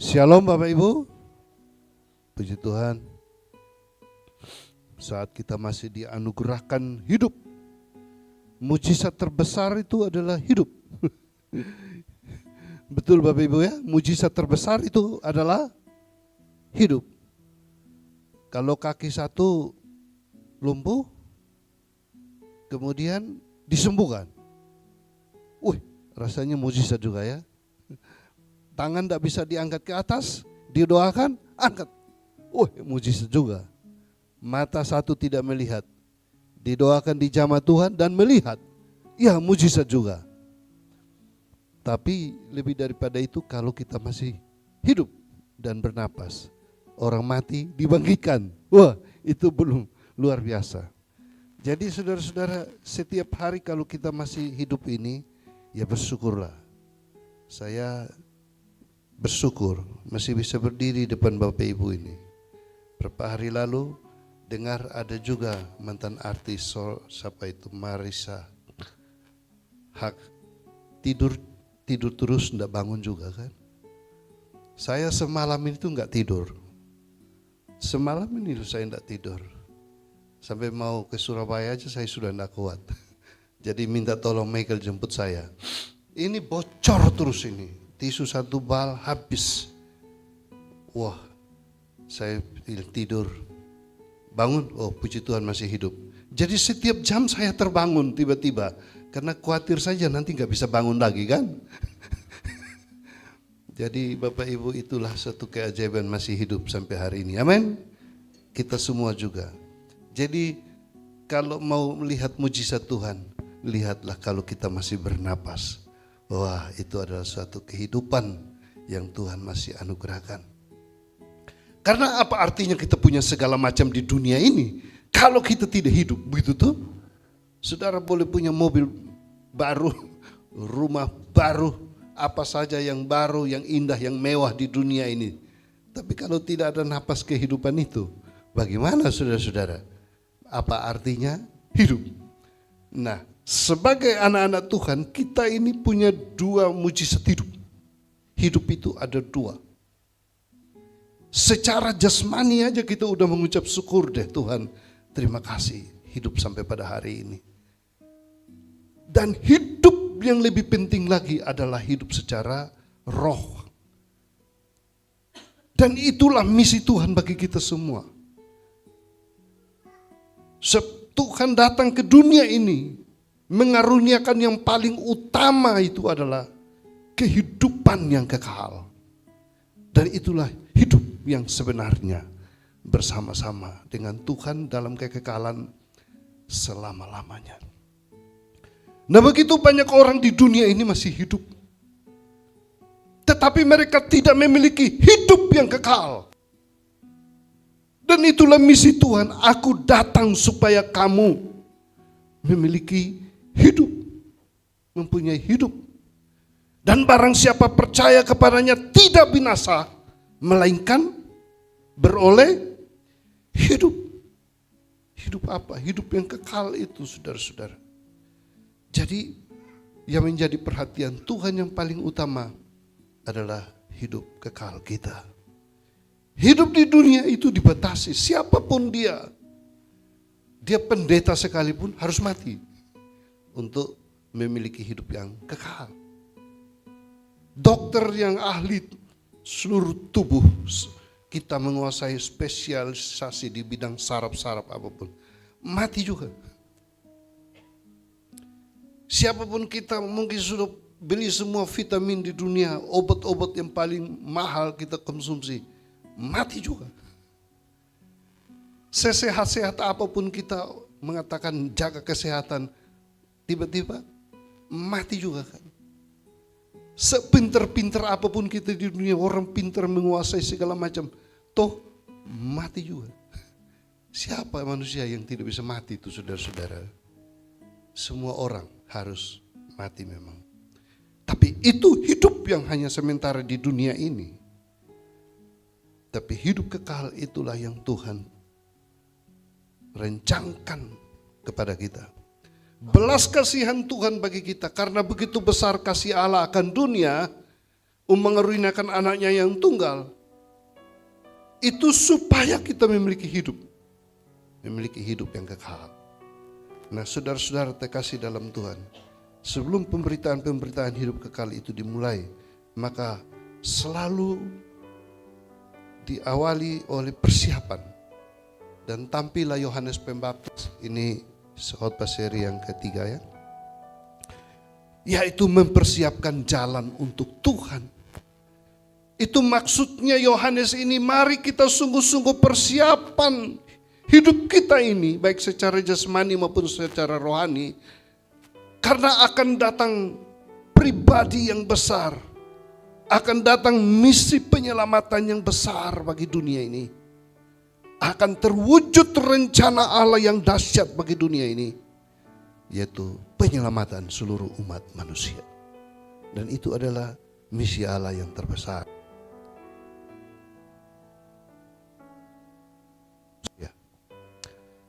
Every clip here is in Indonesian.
Shalom Bapak Ibu, puji Tuhan. Saat kita masih dianugerahkan hidup, mujizat terbesar itu adalah hidup. Betul Bapak Ibu ya, mujizat terbesar itu adalah hidup. Kalau kaki satu lumpuh, kemudian disembuhkan. Rasanya mujizat juga ya. Tangan tidak bisa diangkat ke atas, didoakan, angkat. Mujizat juga. Mata satu tidak melihat, didoakan dijamah Tuhan dan melihat. Ya, mujizat juga. Tapi lebih daripada itu, kalau kita masih hidup dan bernapas, orang mati dibangkitkan. Itu belum luar biasa. Jadi saudara-saudara, setiap hari kalau kita masih hidup ini, ya bersyukurlah. Saya bersyukur masih bisa berdiri depan Bapak Ibu ini. Beberapa hari lalu dengar ada juga mantan artis, siapa itu, Marissa, tidur terus enggak bangun juga kan. Saya semalam itu enggak tidur. Semalam ini saya enggak tidur. Sampai mau ke Surabaya aja saya sudah enggak kuat. Jadi minta tolong Michael jemput saya. Ini bocor terus ini. Tisu satu bal habis. Saya tidur. Bangun, puji Tuhan masih hidup. Jadi setiap jam saya terbangun tiba-tiba. Karena khawatir saja nanti gak bisa bangun lagi kan. Jadi Bapak Ibu, itulah satu keajaiban masih hidup sampai hari ini. Amin. Kita semua juga. Jadi kalau mau melihat mujizat Tuhan, lihatlah kalau kita masih bernapas. Itu adalah suatu kehidupan yang Tuhan masih anugerahkan. Karena apa artinya kita punya segala macam di dunia ini kalau kita tidak hidup, begitu tuh? Saudara boleh punya mobil baru, rumah baru, apa saja yang baru, yang indah, yang mewah di dunia ini. Tapi kalau tidak ada napas kehidupan itu, bagaimana saudara-saudara? Apa artinya hidup? Nah, sebagai anak-anak Tuhan, kita ini punya dua mujizat hidup. Hidup itu ada dua. Secara jasmani aja kita udah mengucap syukur deh, Tuhan, terima kasih hidup sampai pada hari ini. Dan hidup yang lebih penting lagi adalah hidup secara roh. Dan itulah misi Tuhan bagi kita semua. Tuhan datang ke dunia ini mengaruniakan yang paling utama, itu adalah kehidupan yang kekal. Dan itulah hidup yang sebenarnya bersama-sama dengan Tuhan dalam kekekalan selama-lamanya. Nah, begitu banyak orang di dunia ini masih hidup, tetapi mereka tidak memiliki hidup yang kekal. Dan itulah misi Tuhan, aku datang supaya kamu memiliki hidup, mempunyai hidup. Dan barang siapa percaya kepadanya tidak binasa, melainkan beroleh hidup. Hidup apa? Hidup yang kekal itu, saudara-saudara. Jadi yang menjadi perhatian Tuhan yang paling utama adalah hidup kekal kita. Hidup di dunia itu dibatasi, siapapun dia pendeta sekalipun harus mati untuk memiliki hidup yang kekal. Dokter yang ahli seluruh tubuh, kita menguasai spesialisasi di bidang saraf-saraf apapun, mati juga. Siapapun kita mungkin sudah beli semua vitamin di dunia, obat-obat yang paling mahal kita konsumsi, mati juga. Sesehat-sehat apapun kita mengatakan jaga kesehatan, tiba-tiba mati juga kan. Sepinter-pinter apapun kita di dunia, orang pinter menguasai segala macam, toh mati juga. Siapa manusia yang tidak bisa mati itu, saudara-saudara? Semua orang harus mati memang. Tapi itu hidup yang hanya sementara di dunia ini. Tapi hidup kekal itulah yang Tuhan rencangkan kepada kita. Belas kasihan Tuhan bagi kita, karena begitu besar kasih Allah akan dunia, mengerinakan anaknya yang tunggal, itu supaya kita memiliki hidup yang kekal. Nah, saudara-saudara terkasih dalam Tuhan, sebelum pemberitaan hidup kekal itu dimulai, maka selalu diawali oleh persiapan. Dan tampillah Yohanes Pembaptis, ini khotbah seri yang ketiga ya, yaitu mempersiapkan jalan untuk Tuhan. Itu maksudnya Yohanes ini, mari kita sungguh-sungguh persiapan hidup kita ini, baik secara jasmani maupun secara rohani, karena akan datang pribadi yang besar, akan datang misi penyelamatan yang besar bagi dunia ini, akan terwujud rencana Allah yang dahsyat bagi dunia ini, yaitu penyelamatan seluruh umat manusia. Dan itu adalah misi Allah yang terbesar.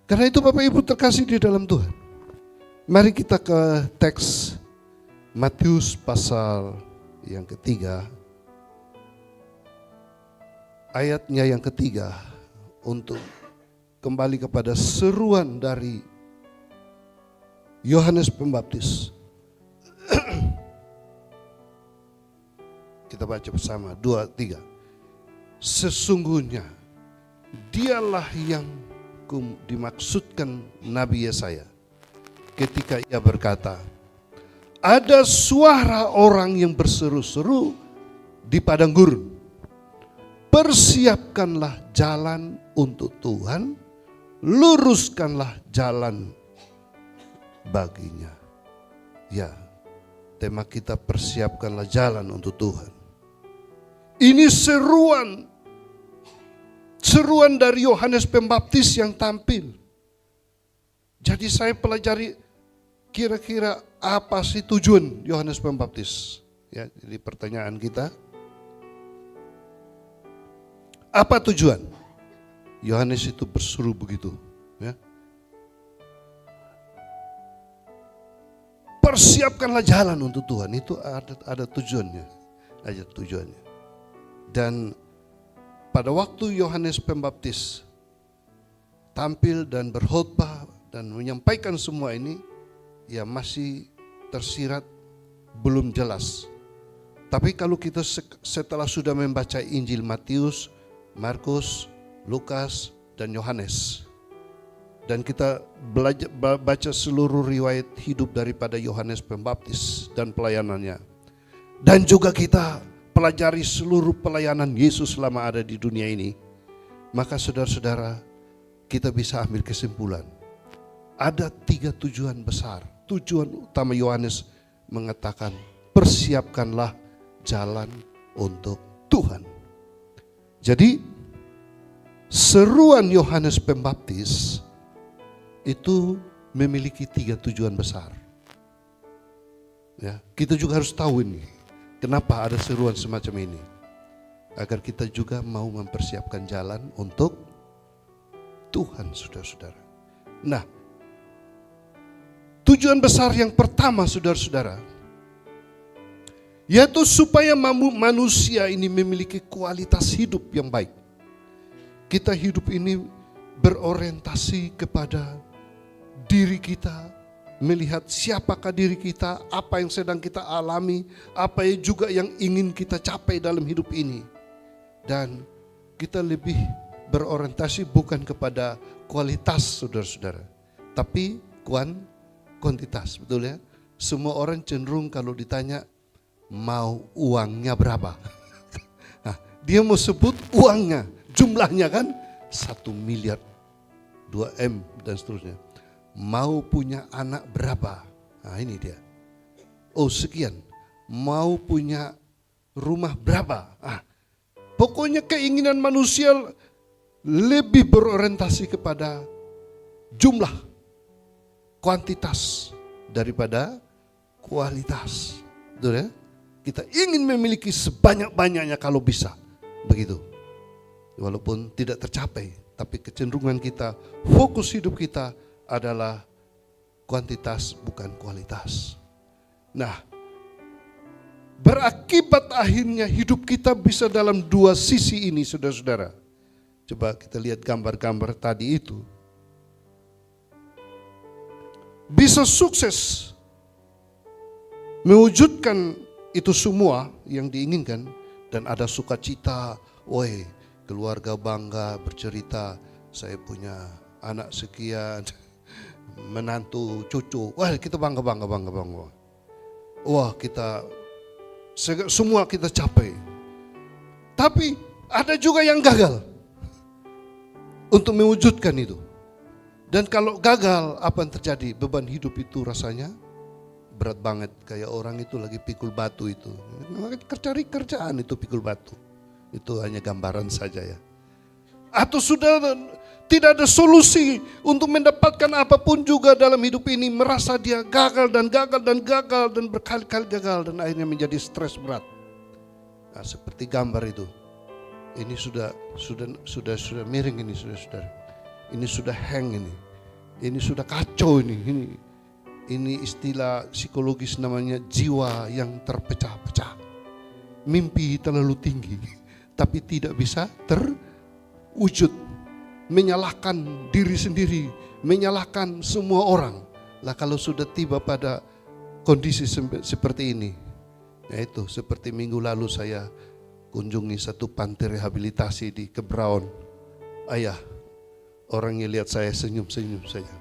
Karena itu Bapak Ibu terkasih di dalam Tuhan, mari kita ke teks Matius pasal yang ketiga, ayatnya yang ketiga, untuk kembali kepada seruan dari Yohanes Pembaptis. Kita baca bersama, 2, 3. Sesungguhnya dialah yang dimaksudkan Nabi Yesaya ketika ia berkata, ada suara orang yang berseru-seru di padang gurun, persiapkanlah jalan untuk Tuhan, luruskanlah jalan baginya. Ya, tema kita persiapkanlah jalan untuk Tuhan. Ini seruan dari Yohanes Pembaptis yang tampil. Jadi saya pelajari kira-kira apa sih tujuan Yohanes Pembaptis? Ya, jadi pertanyaan kita, apa tujuan Yohanes itu berseru begitu? Ya. Persiapkanlah jalan untuk Tuhan, itu ada tujuannya, ada tujuannya. Dan pada waktu Yohanes Pembaptis tampil dan berkhotbah dan menyampaikan semua ini, ya masih tersirat, belum jelas. Tapi kalau kita setelah sudah membaca Injil Matius, Markus, Lukas, dan Yohanes, dan kita baca seluruh riwayat hidup daripada Yohanes Pembaptis dan pelayanannya, dan juga kita pelajari seluruh pelayanan Yesus selama ada di dunia ini, maka saudara-saudara, kita bisa ambil kesimpulan. Ada 3 tujuan besar. Tujuan utama Yohanes mengatakan, persiapkanlah jalan untuk Tuhan. Jadi, seruan Yohanes Pembaptis itu memiliki 3 tujuan besar. Ya, kita juga harus tahu ini. Kenapa ada seruan semacam ini? Agar kita juga mau mempersiapkan jalan untuk Tuhan, saudara-saudara. Nah, tujuan besar yang pertama, saudara-saudara, yaitu supaya manusia ini memiliki kualitas hidup yang baik. Kita hidup ini berorientasi kepada diri kita, melihat siapakah diri kita, apa yang sedang kita alami, apa juga yang ingin kita capai dalam hidup ini. Dan kita lebih berorientasi bukan kepada kualitas, saudara-saudara, tapi kuantitas, betul ya? Semua orang cenderung kalau ditanya mau uangnya berapa, nah, dia mau sebut uangnya, jumlahnya kan 1 miliar, 2M dan seterusnya. Mau punya anak berapa? Nah ini dia. Oh sekian. Mau punya rumah berapa? Pokoknya keinginan manusia lebih berorientasi kepada jumlah, kuantitas daripada kualitas. Betul ya? Kita ingin memiliki sebanyak-banyaknya kalau bisa. Begitu. Walaupun tidak tercapai, tapi kecenderungan kita, fokus hidup kita adalah kuantitas bukan kualitas. Nah, berakibat akhirnya hidup kita bisa dalam dua sisi ini, saudara-saudara. Coba kita lihat gambar-gambar tadi itu. Bisa sukses mewujudkan itu semua yang diinginkan, dan ada sukacita, woi, keluarga bangga bercerita, saya punya anak sekian, menantu, cucu, wah kita bangga. Wah kita semua kita capai. Tapi ada juga yang gagal untuk mewujudkan itu. Dan kalau gagal, apa yang terjadi? Beban hidup itu rasanya berat banget. Kayak orang itu lagi pikul batu itu. Cari kerjaan itu pikul batu. Itu hanya gambaran saja ya. Atau sudah tidak ada solusi untuk mendapatkan apapun juga dalam hidup ini. Merasa dia gagal dan berkali-kali gagal. Dan akhirnya menjadi stres berat. Nah, seperti gambar itu. Ini sudah miring ini, saudara. Ini sudah hang ini. Ini sudah kacau ini. Ini istilah psikologis namanya jiwa yang terpecah-pecah. Mimpi terlalu tinggi, tapi tidak bisa terwujud. Menyalahkan diri sendiri, menyalahkan semua orang. Lah kalau sudah tiba pada kondisi seperti ini, yaitu seperti minggu lalu saya kunjungi satu panti rehabilitasi di Kebraon. Ayah, orangnya lihat saya senyum-senyum saja.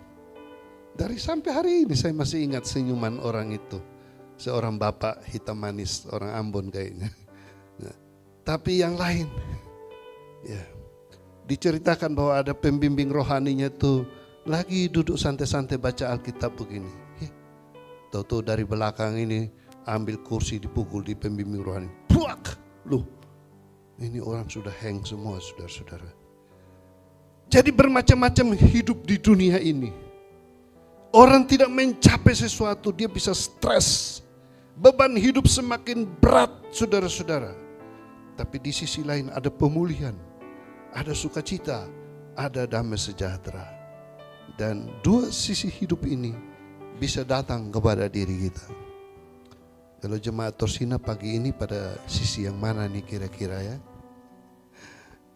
Dari sampai hari ini saya masih ingat senyuman orang itu. Seorang bapak hitam manis, orang Ambon kayaknya. Nah, tapi yang lain, ya, diceritakan bahwa ada pembimbing rohaninya tuh lagi duduk santai-santai baca Alkitab begini. Tahu-tahu dari belakang ini ambil kursi dipukul di pembimbing rohani. Puak! Loh, ini orang sudah hang semua, saudara-saudara. Jadi bermacam-macam hidup di dunia ini. Orang tidak mencapai sesuatu, dia bisa stres. Beban hidup semakin berat, saudara-saudara. Tapi di sisi lain ada pemulihan, ada sukacita, ada damai sejahtera. Dan dua sisi hidup ini bisa datang kepada diri kita. Kalau jemaat Torsina pagi ini pada sisi yang mana nih kira-kira ya?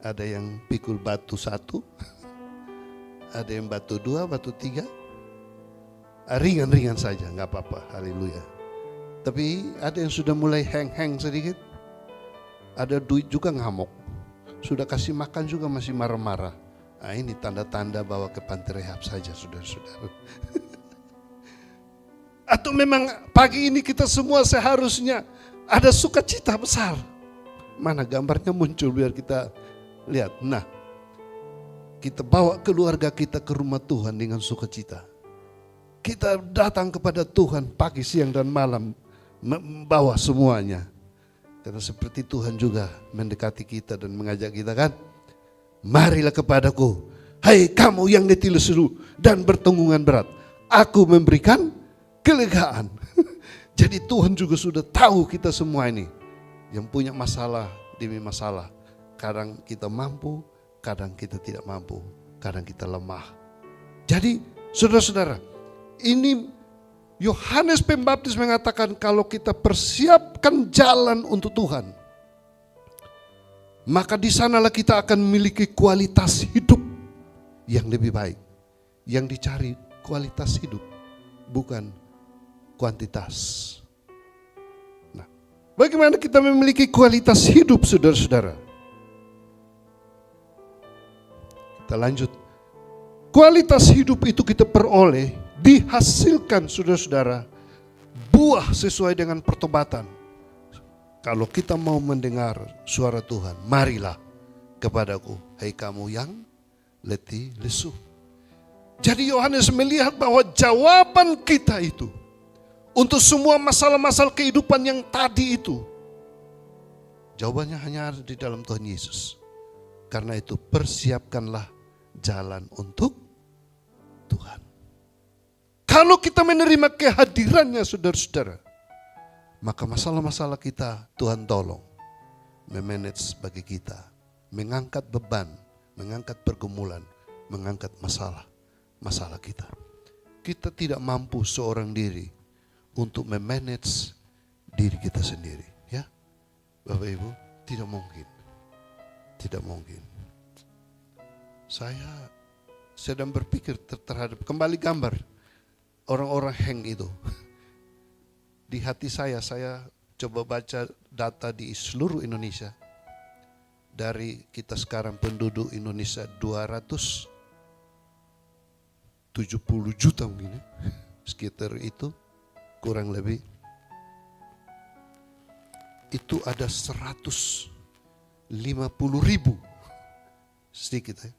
Ada yang pikul batu 1, ada yang batu 2, batu 3. Ringan-ringan saja, gak apa-apa, haleluya. Tapi ada yang sudah mulai hang-hang sedikit. Ada duit juga ngamuk. Sudah kasih makan juga masih marah-marah. Nah ini tanda-tanda bawa ke panti rehab saja, saudara-saudara. Atau memang pagi ini kita semua seharusnya ada sukacita besar. Mana gambarnya muncul biar kita lihat. Nah, kita bawa keluarga kita ke rumah Tuhan dengan sukacita. Kita datang kepada Tuhan pagi, siang, dan malam, membawa semuanya. Karena seperti Tuhan juga mendekati kita dan mengajak kita kan. Marilah kepadaku, hai kamu yang letih lesu dan bertanggungan berat. Aku memberikan kelegaan. Jadi Tuhan juga sudah tahu kita semua ini. Yang punya masalah demi masalah. Kadang kita mampu, kadang kita tidak mampu, kadang kita lemah. Jadi saudara-saudara, ini Yohanes Pembaptis mengatakan kalau kita persiapkan jalan untuk Tuhan, maka di sanalah kita akan memiliki kualitas hidup yang lebih baik. Yang dicari kualitas hidup, bukan kuantitas. Nah, bagaimana kita memiliki kualitas hidup, saudara-saudara? Kita lanjut. Kualitas hidup itu kita peroleh, dihasilkan saudara-saudara, buah sesuai dengan pertobatan. Kalau kita mau mendengar suara Tuhan, marilah kepadaku, hai kamu yang letih lesu. Jadi Yohanes melihat bahwa jawaban kita itu untuk semua masalah-masalah kehidupan yang tadi itu, jawabannya hanya ada di dalam Tuhan Yesus. Karena itu persiapkanlah jalan untuk Tuhan. Kalau kita menerima kehadirannya saudara-saudara, maka masalah-masalah kita Tuhan tolong memanage bagi kita, mengangkat beban, mengangkat pergumulan, mengangkat masalah kita. Kita tidak mampu seorang diri untuk memanage diri kita sendiri. Ya, Bapak Ibu, tidak mungkin. Tidak mungkin. Saya sedang berpikir terhadap kembali gambar orang-orang Heng itu. Di hati saya coba baca data di seluruh Indonesia. Dari kita sekarang penduduk Indonesia 270 juta mungkin ya. Sekitar itu kurang lebih. Itu ada 150.000 sedikit ya,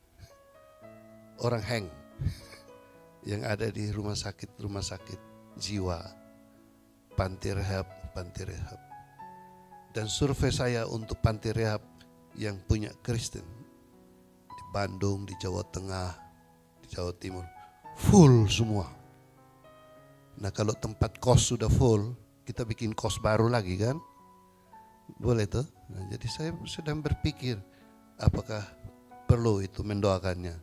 orang Heng yang ada di rumah sakit jiwa, panti rehab. Dan survei saya untuk panti rehab yang punya Kristen di Bandung, di Jawa Tengah, di Jawa Timur, full semua. Nah kalau tempat kos sudah full, kita bikin kos baru lagi kan? Boleh tuh. Nah, jadi saya sedang berpikir apakah perlu itu mendoakannya.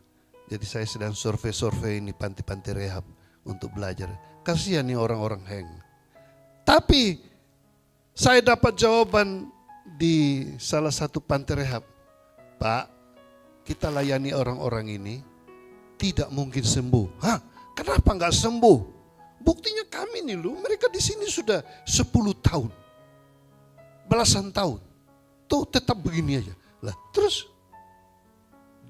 Jadi saya sedang survei ini panti-panti rehab untuk belajar. Kasihan nih orang-orang Heng. Tapi saya dapat jawaban di salah satu panti rehab. Pak, kita layani orang-orang ini tidak mungkin sembuh. Hah? Kenapa nggak sembuh? Buktinya kami nih loh, mereka di sini sudah 10 tahun. Belasan tahun. Tuh tetap begini aja. Lah, terus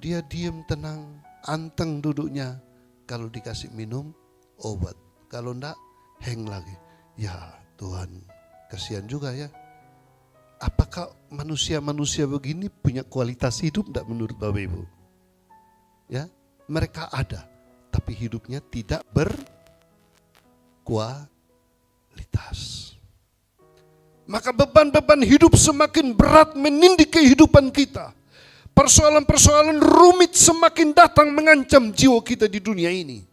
dia diam tenang, anteng duduknya. Kalau dikasih minum, obat. Kalau enggak, Heng lagi. Ya Tuhan, kasihan juga ya. Apakah manusia-manusia begini punya kualitas hidup enggak menurut Bapak Ibu? Ya, mereka ada, tapi hidupnya tidak berkualitas. Maka beban-beban hidup semakin berat menindih kehidupan kita. Persoalan-persoalan rumit semakin datang mengancam jiwa kita di dunia ini.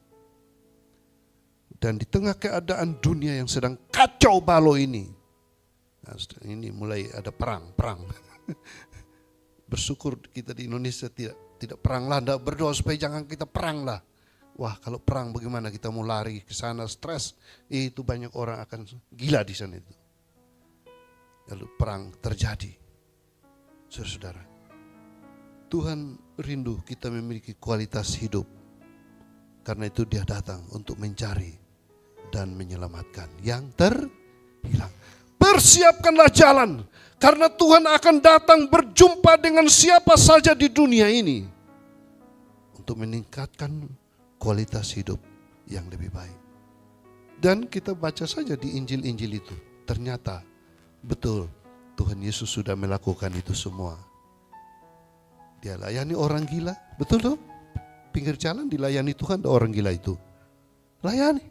Dan di tengah keadaan dunia yang sedang kacau balau ini. Nah, ini mulai ada perang. Bersyukur kita di Indonesia tidak perang lah. Berdoa supaya jangan kita perang lah. Wah kalau perang bagaimana kita mau lari ke sana stres. Itu banyak orang akan gila di sana itu. Lalu perang terjadi. Saudara-saudara, Tuhan rindu kita memiliki kualitas hidup. Karena itu dia datang untuk mencari dan menyelamatkan yang terhilang. Persiapkanlah jalan, karena Tuhan akan datang berjumpa dengan siapa saja di dunia ini. Untuk meningkatkan kualitas hidup yang lebih baik. Dan kita baca saja di Injil-Injil itu. Ternyata betul Tuhan Yesus sudah melakukan itu semua. Dia layani orang gila, betul tuh? Pinggir jalan dilayani Tuhan, orang gila itu. Layani.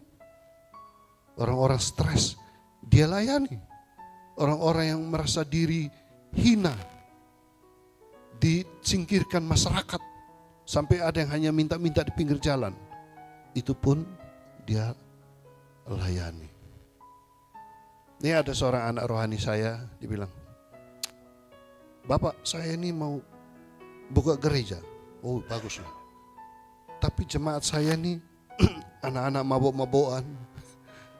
Orang-orang stres, dia layani. Orang-orang yang merasa diri hina, disingkirkan masyarakat. Sampai ada yang hanya minta-minta di pinggir jalan. Itu pun dia layani. Ini ada seorang anak rohani saya, dia bilang, Bapak saya ini mau buka gereja. Oh bagus lah. Tapi jemaat saya nih anak-anak mabok-mabokan,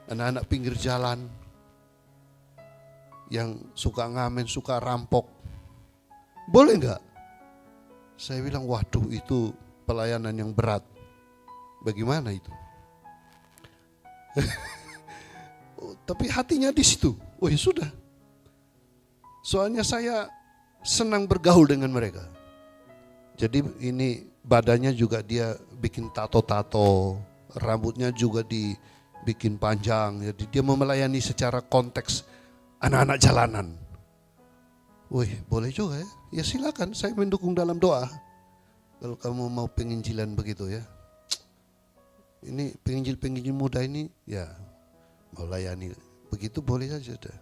anak-anak pinggir jalan, yang suka ngamen, suka rampok. Boleh enggak? Saya bilang, waduh itu pelayanan yang berat. Bagaimana itu? Tapi hatinya di situ. Oh ya sudah. Soalnya saya senang bergaul dengan mereka. Jadi ini badannya juga dia bikin tato-tato, rambutnya juga dibikin panjang. Jadi dia melayani secara konteks anak-anak jalanan. Wih, boleh juga ya. Ya silakan, saya mendukung dalam doa. Kalau kamu mau penginjilan begitu ya. Ini penginjil-penginjil muda ini ya mau layani begitu boleh saja sudah.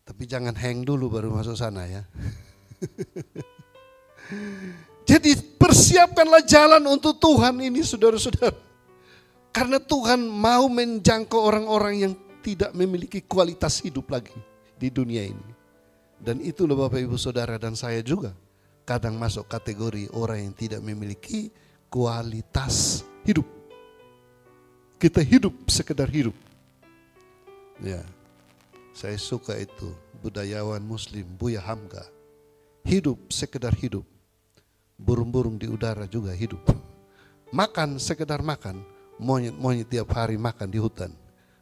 Tapi jangan hang dulu baru masuk sana ya. Jadi persiapkanlah jalan untuk Tuhan ini saudara-saudara. Karena Tuhan mau menjangkau orang-orang yang tidak memiliki kualitas hidup lagi di dunia ini. Dan itulah Bapak Ibu Saudara dan saya juga kadang masuk kategori orang yang tidak memiliki kualitas hidup. Kita hidup sekedar hidup. Ya, saya suka itu budayawan Muslim Buya Hamka. Hidup sekedar hidup. Burung-burung di udara juga hidup. Makan sekedar makan. Monyet-monyet tiap hari makan di hutan.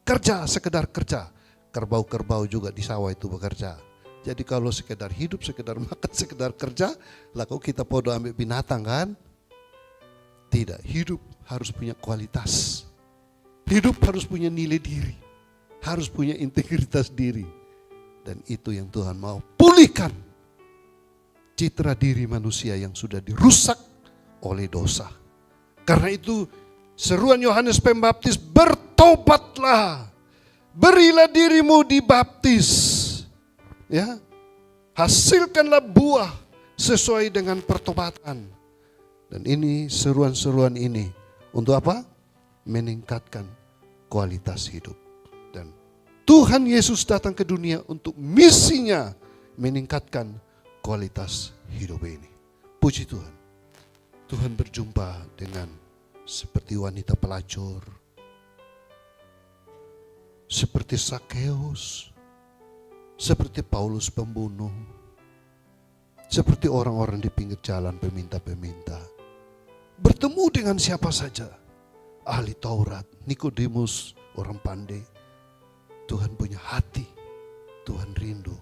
Kerja sekedar kerja. Kerbau-kerbau juga di sawah itu bekerja. Jadi kalau sekedar hidup, sekedar makan, sekedar kerja, lah kok kita podo ambil binatang kan? Tidak, hidup harus punya kualitas. Hidup harus punya nilai diri. Harus punya integritas diri. Dan itu yang Tuhan mau pulihkan. Citra diri manusia yang sudah dirusak oleh dosa. Karena itu seruan Yohanes Pembaptis, bertobatlah, berilah dirimu dibaptis, ya, hasilkanlah buah sesuai dengan pertobatan. Dan ini seruan-seruan ini untuk apa? Meningkatkan kualitas hidup. Dan Tuhan Yesus datang ke dunia untuk misinya meningkatkan kualitas hidup ini. Puji Tuhan. Tuhan berjumpa dengan seperti wanita pelacur, seperti Sakeus, seperti Paulus pembunuh, seperti orang-orang di pinggir jalan peminta-peminta. Bertemu dengan siapa saja. Ahli Taurat, Nikodemus, orang pandai. Tuhan punya hati, Tuhan rindu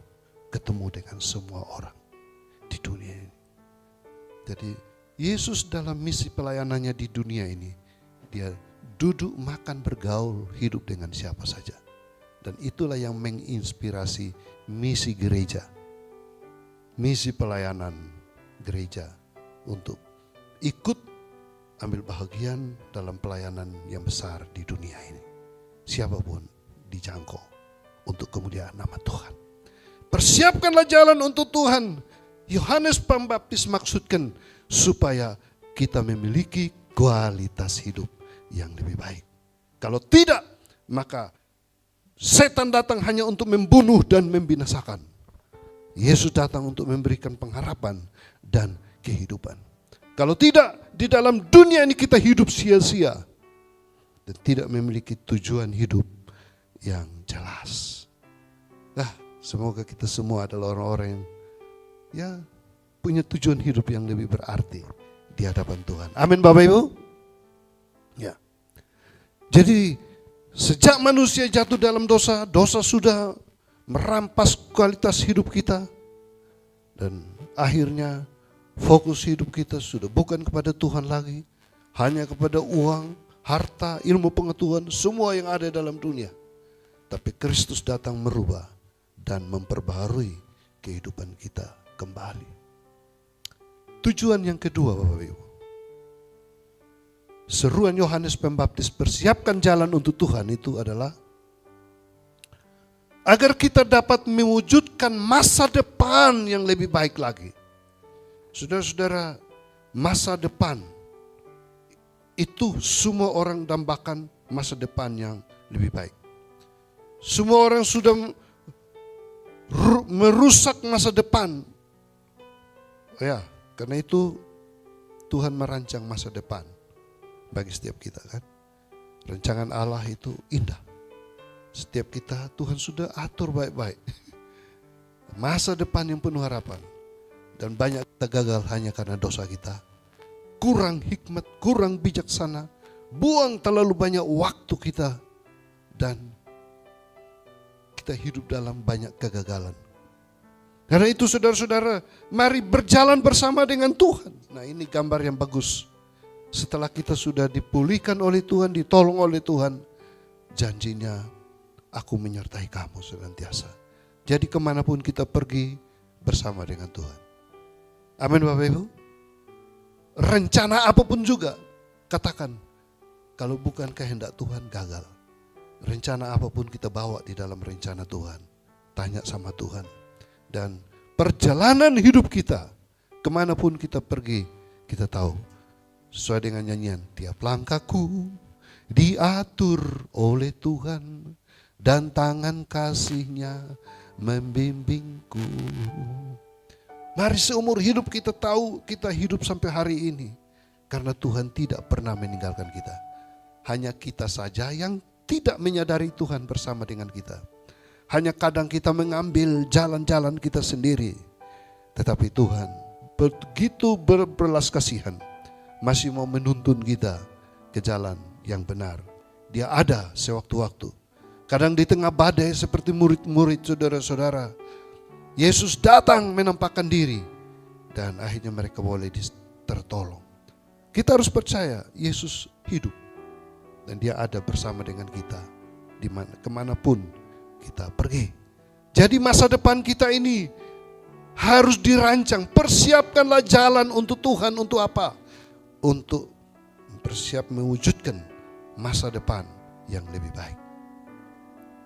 ketemu dengan semua orang di dunia ini. Jadi Yesus dalam misi pelayanannya di dunia ini, dia duduk, makan, bergaul, hidup dengan siapa saja. Dan itulah yang menginspirasi misi gereja, misi pelayanan gereja untuk ikut ambil bahagian dalam pelayanan yang besar di dunia ini. Siapapun dijangkau untuk kemuliaan nama Tuhan. Persiapkanlah jalan untuk Tuhan. Yohanes Pembaptis maksudkan supaya kita memiliki kualitas hidup yang lebih baik. Kalau tidak, maka setan datang hanya untuk membunuh dan membinasakan. Yesus datang untuk memberikan pengharapan dan kehidupan. Kalau tidak, di dalam dunia ini kita hidup sia-sia dan tidak memiliki tujuan hidup yang jelas. Nah, semoga kita semua adalah orang-orang yang punya tujuan hidup yang lebih berarti di hadapan Tuhan. Amin Bapak Ibu. Ya. Jadi sejak manusia jatuh dalam dosa, dosa sudah merampas kualitas hidup kita. Dan akhirnya fokus hidup kita sudah bukan kepada Tuhan lagi, hanya kepada uang, harta, ilmu pengetahuan, semua yang ada dalam dunia. Tapi Kristus datang merubah dan memperbaharui kehidupan kita kembali. Tujuan yang kedua Bapak Ibu, seruan Yohanes Pembaptis persiapkan jalan untuk Tuhan itu adalah agar kita dapat mewujudkan masa depan yang lebih baik lagi. Saudara-saudara, masa depan itu semua orang dambakan masa depan yang lebih baik. Semua orang sudah merusak masa depan. Ya, karena itu Tuhan merancang masa depan bagi setiap kita kan. Rancangan Allah itu indah. Setiap kita Tuhan sudah atur baik-baik. Masa depan yang penuh harapan. Dan banyak kita gagal hanya karena dosa kita. Kurang hikmat, kurang bijaksana. Buang terlalu banyak waktu kita. Dan kita hidup dalam banyak kegagalan. Karena itu saudara-saudara, mari berjalan bersama dengan Tuhan. Nah ini gambar yang bagus. Setelah kita sudah dipulihkan oleh Tuhan, ditolong oleh Tuhan, janjinya, aku menyertai kamu senantiasa. Jadi kemanapun kita pergi bersama dengan Tuhan. Amin Bapak Ibu. Rencana apapun juga, katakan, kalau bukan kehendak Tuhan gagal. Rencana apapun kita bawa di dalam rencana Tuhan, tanya sama Tuhan. Dan perjalanan hidup kita, kemanapun kita pergi, kita tahu, sesuai dengan nyanyian, tiap langkahku diatur oleh Tuhan, dan tangan kasih-Nya membimbingku. Mari seumur hidup kita tahu kita hidup sampai hari ini, karena Tuhan tidak pernah meninggalkan kita. Hanya kita saja yang tidak menyadari Tuhan bersama dengan kita. Hanya kadang kita mengambil jalan-jalan kita sendiri. Tetapi Tuhan begitu berbelas kasihan, masih mau menuntun kita ke jalan yang benar. Dia ada sewaktu-waktu. Kadang di tengah badai seperti murid-murid saudara-saudara, Yesus datang menampakkan diri dan akhirnya mereka boleh tertolong. Kita harus percaya Yesus hidup dan dia ada bersama dengan kita kemanapun kita pergi. Jadi masa depan kita ini harus dirancang. Persiapkanlah jalan untuk Tuhan. Untuk apa? Untuk bersiap mewujudkan masa depan yang lebih baik.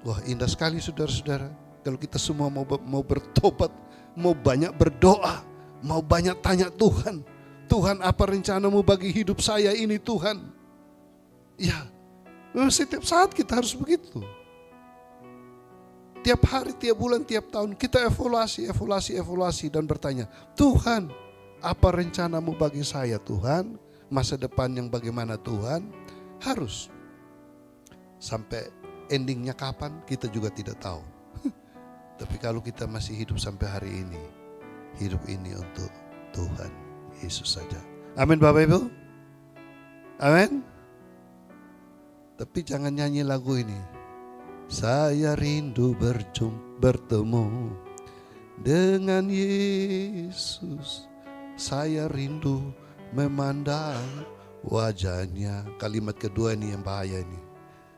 Wah, indah sekali saudara-saudara. Kalau kita semua mau bertobat, mau banyak berdoa, mau banyak tanya Tuhan. Tuhan, apa rencanamu bagi hidup saya ini Tuhan? Ya, setiap saat kita harus begitu. Tiap hari, tiap bulan, tiap tahun kita evaluasi dan bertanya, Tuhan, apa rencanamu bagi saya Tuhan? Masa depan yang bagaimana Tuhan? Harus. Sampai endingnya kapan kita juga tidak tahu. Tapi kalau kita masih hidup sampai hari ini, hidup ini untuk Tuhan Yesus saja. Amin Bapak Ibu. Amin. Tapi jangan nyanyi lagu ini. Saya rindu bertemu dengan Yesus. Saya rindu memandang wajahnya. Kalimat kedua ini yang bahaya ini.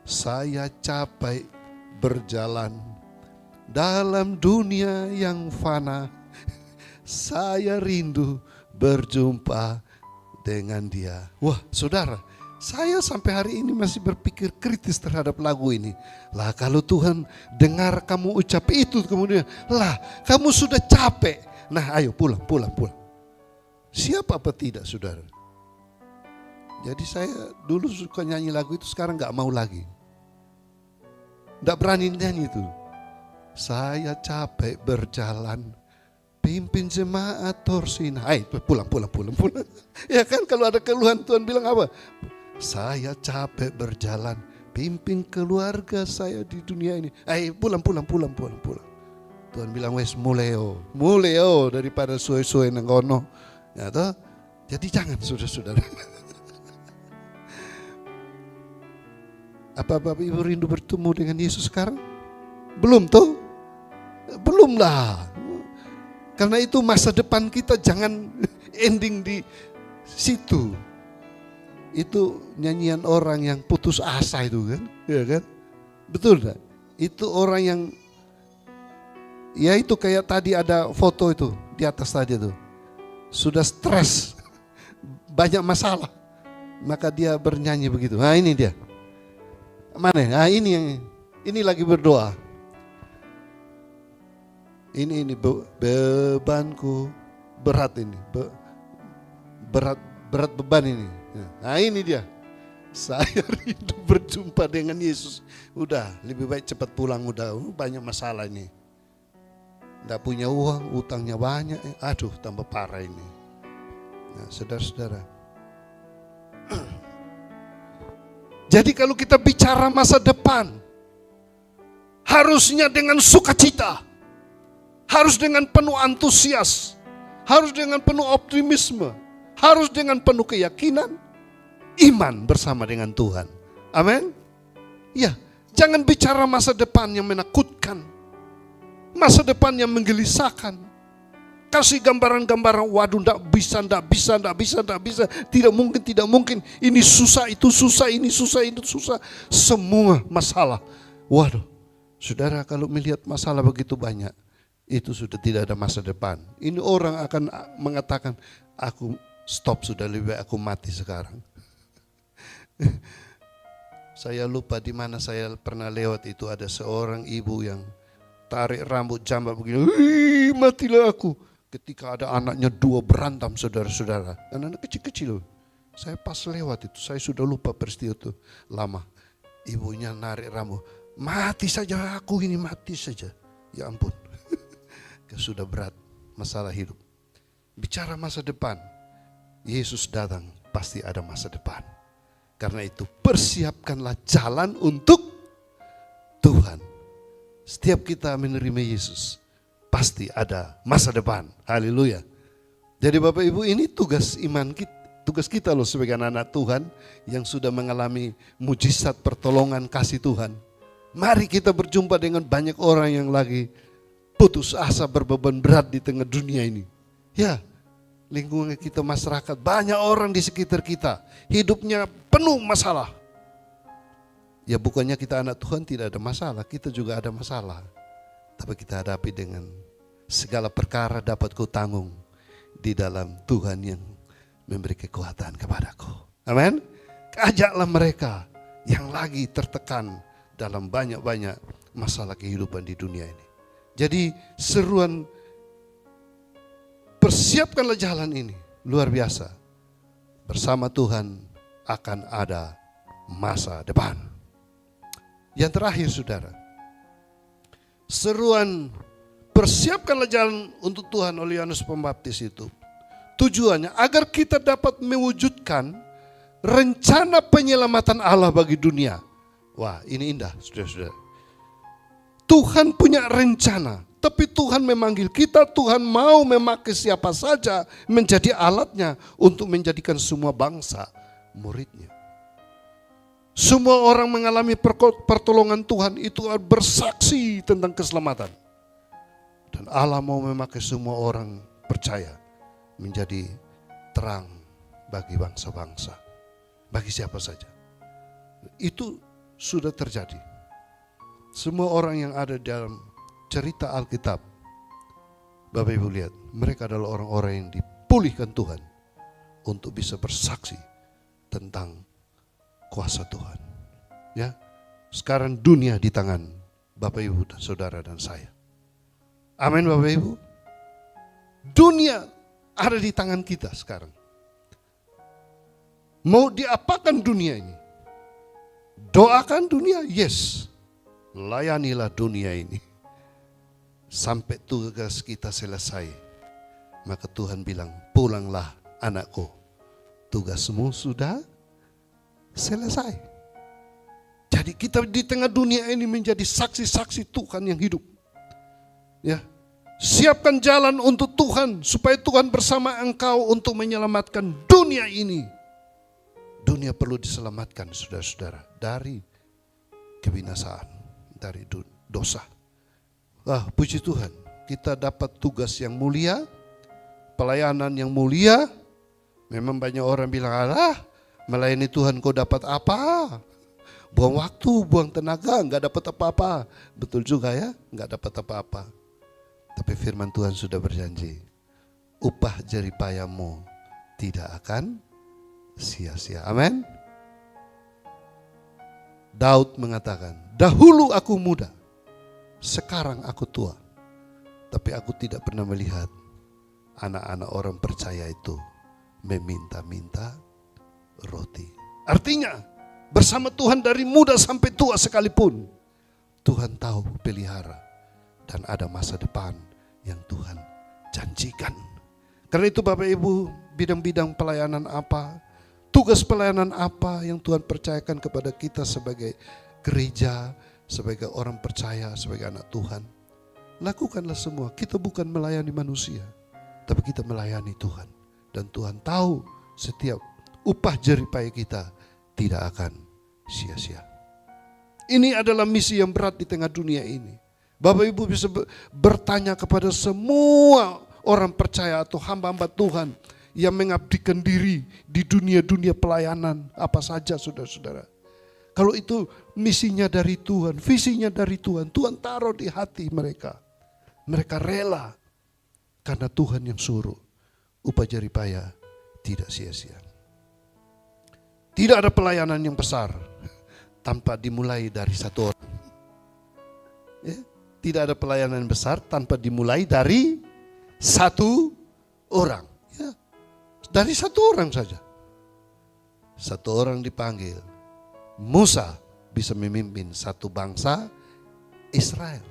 Saya capek berjalan dalam dunia yang fana. Saya rindu berjumpa dengan dia. Wah saudara, saya sampai hari ini masih berpikir kritis terhadap lagu ini. Lah kalau Tuhan dengar kamu ucap itu kemudian, lah kamu sudah capek. Nah ayo pulang. Siapa apa tidak saudara? Jadi saya dulu suka nyanyi lagu itu, sekarang gak mau lagi. Gak berani nyanyi itu. Saya capek berjalan, pimpin jemaat Torsina. Ayo pulang. Ya kan kalau ada keluhan Tuhan bilang apa? Saya capek berjalan, pimpin keluarga saya di dunia ini. Ayo pulang. Tuhan bilang wes muleo daripada suwe-suwe nang kono. Ya toh? Jadi jangan saudara-saudara. Apa Bapak Ibu rindu bertemu dengan Yesus sekarang? Belum toh? Belum lah. Karena itu masa depan kita jangan ending di situ. Itu nyanyian orang yang putus asa itu kan, ya kan? Betul enggak? Itu orang yang, ya itu kayak tadi ada foto itu di atas tadi itu. Sudah stres, banyak masalah, maka dia bernyanyi begitu. Nah ini dia. Mana? Nah ini lagi berdoa. Ini bebanku berat ini, berat beban ini. Nah ini dia. Saya rindu berjumpa dengan Yesus. Udah lebih baik cepat pulang, udah banyak masalah ini. Nggak punya uang, utangnya banyak. Aduh tambah parah ini. Nah saudara-saudara. Jadi kalau kita bicara masa depan, harusnya dengan sukacita, harus dengan penuh antusias, harus dengan penuh optimisme, harus dengan penuh keyakinan, iman bersama dengan Tuhan. Amin. Ya, jangan bicara masa depan yang menakutkan, masa depan yang menggelisahkan. Kasih gambaran-gambaran, waduh enggak bisa, tidak mungkin, ini susah, itu susah, ini susah, itu susah. Semua masalah. Waduh, saudara kalau melihat masalah begitu banyak, itu sudah tidak ada masa depan. Ini orang akan mengatakan, aku stop sudah, lebih baik aku mati sekarang. Saya lupa di mana saya pernah lewat itu, ada seorang ibu yang tarik rambut jambak begini, matilah aku. Ketika ada anaknya dua berantem saudara-saudara, anak kecil-kecil. Saya pas lewat itu, saya sudah lupa peristiwa itu lama. Ibunya narik rambut, mati saja aku ini, mati saja. Ya ampun, sudah berat masalah hidup. Bicara masa depan, Yesus datang pasti ada masa depan. Karena itu persiapkanlah jalan untuk Tuhan. Setiap kita menerima Yesus, pasti ada masa depan. Haleluya. Jadi Bapak Ibu, ini tugas iman kita. Tugas kita loh sebagai anak-anak Tuhan yang sudah mengalami mujizat pertolongan kasih Tuhan. Mari kita berjumpa dengan banyak orang yang lagi putus asa, berbeban berat di tengah dunia ini. Ya, lingkungan kita, masyarakat, banyak orang di sekitar kita hidupnya penuh masalah. Ya bukannya kita anak Tuhan tidak ada masalah, kita juga ada masalah. Tapi kita hadapi dengan segala perkara dapat kau tanggung di dalam Tuhan yang memberi kekuatan kepadaku. Amin. Ajaklah mereka yang lagi tertekan dalam banyak-banyak masalah kehidupan di dunia ini. Jadi seruan persiapkanlah jalan ini luar biasa. Bersama Tuhan akan ada masa depan. Yang terakhir saudara, seruan persiapkanlah jalan untuk Tuhan oleh Yohanes Pembaptis itu tujuannya agar kita dapat mewujudkan rencana penyelamatan Allah bagi dunia. Wah, ini indah, saudara-saudara. Tuhan punya rencana, tapi Tuhan memanggil kita, Tuhan mau memakai siapa saja menjadi alatnya untuk menjadikan semua bangsa muridnya. Semua orang mengalami pertolongan Tuhan itu bersaksi tentang keselamatan. Dan Allah mau memakai semua orang percaya menjadi terang bagi bangsa-bangsa, bagi siapa saja. Itu sudah terjadi. Semua orang yang ada dalam cerita Alkitab, Bapak Ibu lihat, mereka adalah orang-orang yang dipulihkan Tuhan untuk bisa bersaksi tentang kuasa Tuhan. Ya, sekarang dunia di tangan Bapak Ibu dan saudara dan saya. Amin Bapak Ibu. Dunia ada di tangan kita sekarang. Mau diapakan dunia ini? Doakan dunia, yes. Layanilah dunia ini. Sampai tugas kita selesai. Maka Tuhan bilang, pulanglah anakku. Tugasmu sudah selesai. Jadi kita di tengah dunia ini menjadi saksi-saksi Tuhan yang hidup. Ya. Siapkan jalan untuk Tuhan supaya Tuhan bersama engkau untuk menyelamatkan dunia ini. Dunia perlu diselamatkan saudara-saudara dari kebinasaan, dari dosa. Puji Tuhan, kita dapat tugas yang mulia, pelayanan yang mulia. Memang banyak orang bilang, alah melayani Tuhan kau dapat apa? Buang waktu, buang tenaga, enggak dapat apa-apa. Betul juga ya, enggak dapat apa-apa. Tapi firman Tuhan sudah berjanji, upah jeripayamu tidak akan sia-sia. Amin. Daud mengatakan, dahulu aku muda, sekarang aku tua. Tapi aku tidak pernah melihat anak-anak orang percaya itu meminta-minta roti. Artinya, bersama Tuhan dari muda sampai tua sekalipun, Tuhan tahu pelihara dan ada masa depan yang Tuhan janjikan. Karena itu Bapak Ibu, bidang-bidang pelayanan apa, tugas pelayanan apa yang Tuhan percayakan kepada kita sebagai gereja, sebagai orang percaya, sebagai anak Tuhan, lakukanlah semua. Kita bukan melayani manusia, tapi kita melayani Tuhan. Dan Tuhan tahu setiap upah jeripaya kita tidak akan sia-sia. Ini adalah misi yang berat di tengah dunia ini. Bapak Ibu bisa bertanya kepada semua orang percaya atau hamba-hamba Tuhan yang mengabdikan diri di dunia-dunia pelayanan apa saja saudara-saudara. Kalau itu misinya dari Tuhan, visinya dari Tuhan, Tuhan taruh di hati mereka. Mereka rela karena Tuhan yang suruh. Upah jeripaya tidak sia-sia. Tidak ada pelayanan yang besar tanpa dimulai dari satu orang. Ya, tidak ada pelayanan besar tanpa dimulai dari satu orang. Ya, dari satu orang saja. Satu orang dipanggil. Musa bisa memimpin satu bangsa Israel.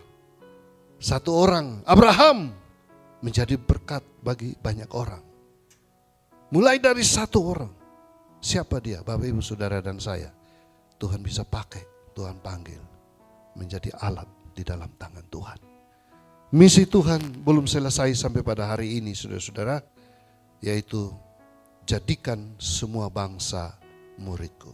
Satu orang, Abraham, menjadi berkat bagi banyak orang. Mulai dari satu orang. Siapa dia? Bapak Ibu Saudara dan saya. Tuhan bisa pakai, Tuhan panggil. menjadi alat di dalam tangan Tuhan. Misi Tuhan belum selesai sampai pada hari ini, saudara-saudara, yaitu jadikan semua bangsa muridku.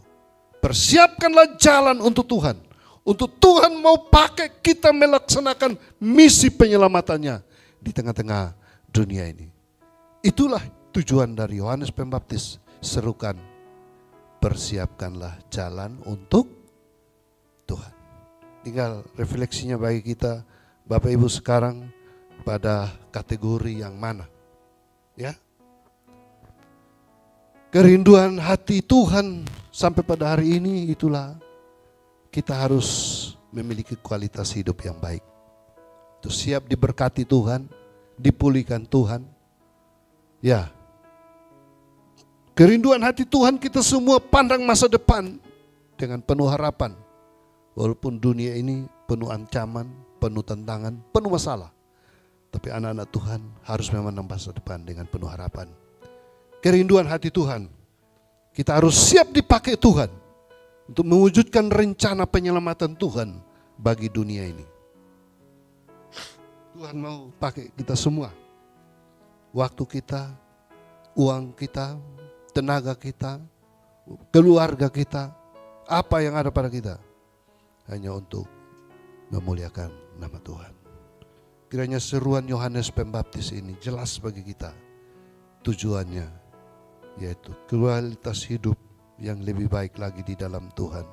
Persiapkanlah jalan untuk Tuhan. Untuk Tuhan mau pakai kita melaksanakan misi penyelamatannya di tengah-tengah dunia ini. Itulah tujuan dari Yohanes Pembaptis. Serukan, persiapkanlah jalan untuk Tuhan. Tinggal refleksinya bagi kita, Bapak Ibu sekarang pada kategori yang mana? Ya. Kerinduan hati Tuhan sampai pada hari ini itulah kita harus memiliki kualitas hidup yang baik. Itu siap diberkati Tuhan, dipulihkan Tuhan. Ya. Kerinduan hati Tuhan kita semua pandang masa depan dengan penuh harapan. Walaupun dunia ini penuh ancaman, penuh tantangan, penuh masalah. Tapi anak-anak Tuhan harus memandang masa depan dengan penuh harapan. Kerinduan hati Tuhan. Kita harus siap dipakai Tuhan untuk mewujudkan rencana penyelamatan Tuhan bagi dunia ini. Tuhan mau pakai kita semua. Waktu kita, uang kita, tenaga kita, keluarga kita, apa yang ada pada kita. Hanya untuk memuliakan nama Tuhan. Kiranya seruan Yohanes Pembaptis ini jelas bagi kita. Tujuannya yaitu kualitas hidup yang lebih baik lagi di dalam Tuhan.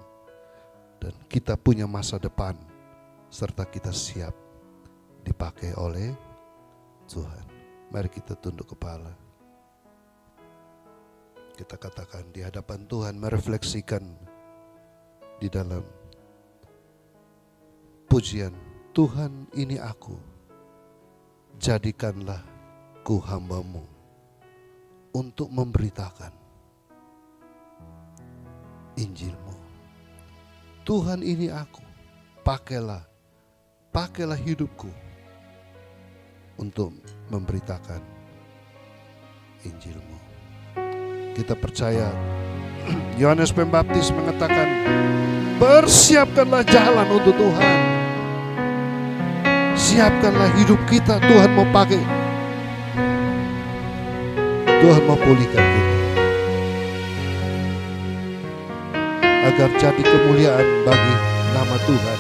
Dan kita punya masa depan serta kita siap dipakai oleh Tuhan. Mari kita tunduk kepala. Kita katakan di hadapan Tuhan, merefleksikan di dalam pujian, Tuhan ini aku, jadikanlah ku hamba-Mu untuk memberitakan Injil-Mu. Tuhan ini aku, pakailah hidupku untuk memberitakan Injil-Mu. Kita percaya Yohanes Pembaptis mengatakan, persiapkanlah jalan untuk Tuhan. Siapkanlah hidup kita, Tuhan mau pakai. Tuhan mau pulihkan kita. Agar jadi kemuliaan bagi nama Tuhan.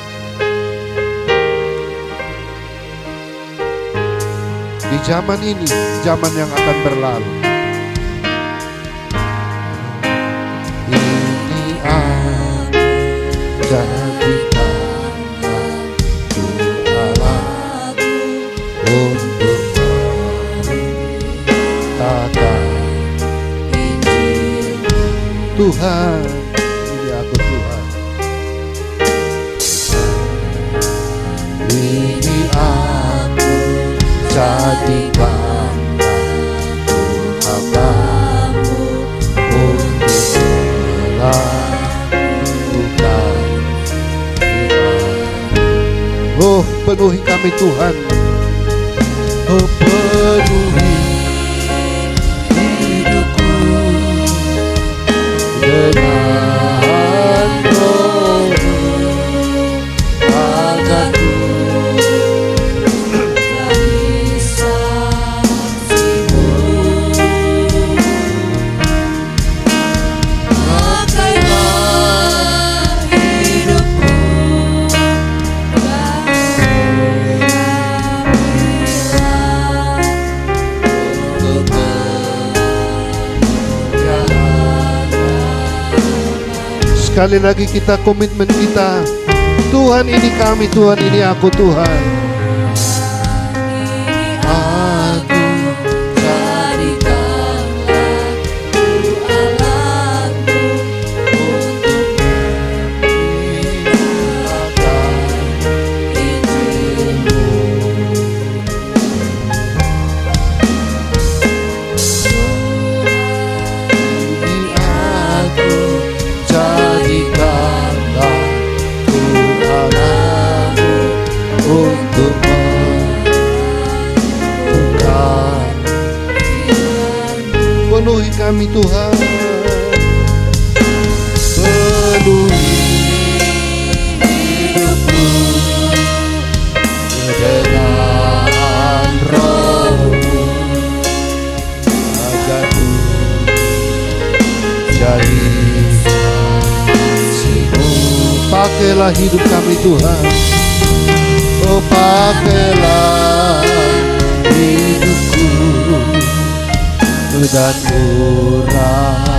Di zaman ini, zaman yang akan berlalu. Ini aku jadikan aku alatku untuk memberitakan Injil. Tuhan, ini aku Tuhan. Ini aku jadikan aku hamba-Mu untuk melakukan firman. Oh, penuhi kami Tuhan. Oh, penuhi hidupku dengan Roh-Mu agar ku jadi saksi-Mu. Pakailah hidupku sekali lagi kita komitmen kita, Tuhan ini kami, Tuhan ini aku Tuhan. Aku jadikanlah ku alatmu untuk memberitakan Injil-Mu. Ini aku jadikanlah ku alatmu untuk jadi. Pakailah hidup kami Tuhan, oh pakailah hidupku dan urang